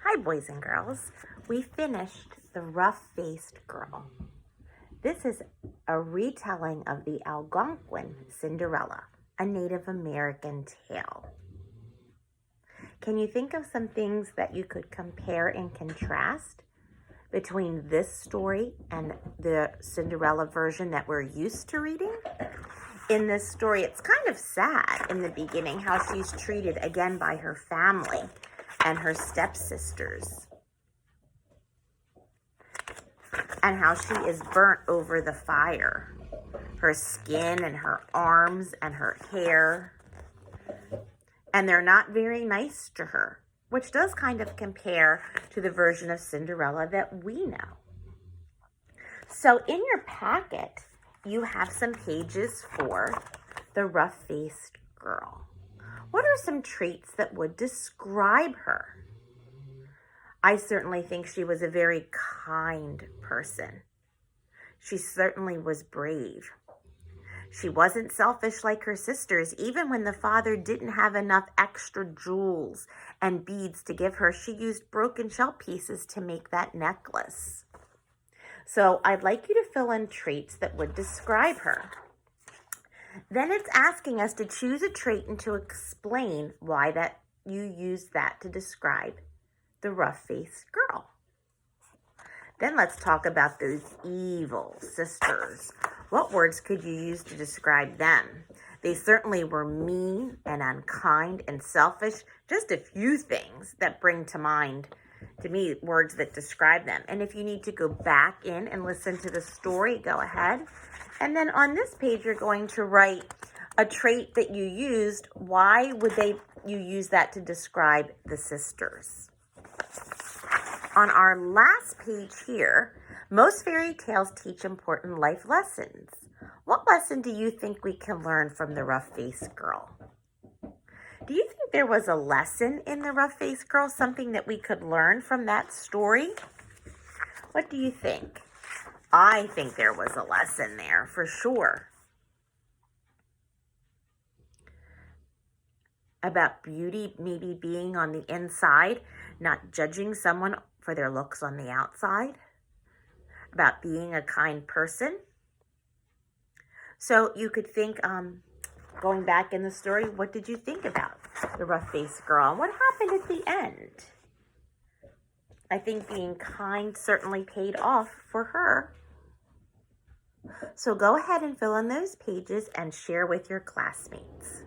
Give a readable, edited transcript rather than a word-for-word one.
Hi, boys and girls. We finished The Rough-Faced Girl. This is a retelling of the Algonquin Cinderella, a Native American tale. Can you think of some things that you could compare and contrast between this story and the Cinderella version that we're used to reading? In this story, it's kind of sad in the beginning how she's treated again by her family and her stepsisters, and how she is burnt over the fire. Her skin and her arms and her hair, and they're not very nice to her, which does kind of compare to the version of Cinderella that we know. So in your packet, you have some pages for The Rough-Faced Girl. What are some traits that would describe her? I certainly think she was a very kind person. She certainly was brave. She wasn't selfish like her sisters. Even when the father didn't have enough extra jewels and beads to give her, she used broken shell pieces to make that necklace. So I'd like you to fill in traits that would describe her. Then it's asking us to choose a trait and to explain why that you use that to describe the rough-faced girl. Then let's talk about those evil sisters. What words could you use to describe them? They certainly were mean and unkind and selfish. Just a few things that bring to mind, to me, words that describe them. And if you need to go back in and listen to the story, go ahead. And then on this page, you're going to write a trait that you used. Why would you use that to describe the sisters? On our last page here, most fairy tales teach important life lessons. What lesson do you think we can learn from the rough-faced girl? Do you think there was a lesson in the rough-faced girl, something that we could learn from that story? What do you think? I think there was a lesson there for sure. About beauty maybe being on the inside, not judging someone for their looks on the outside. About being a kind person. So you could think, going back in the story, what did you think about the rough-faced girl? And what happened at the end? I think being kind certainly paid off for her. So go ahead and fill in those pages and share with your classmates.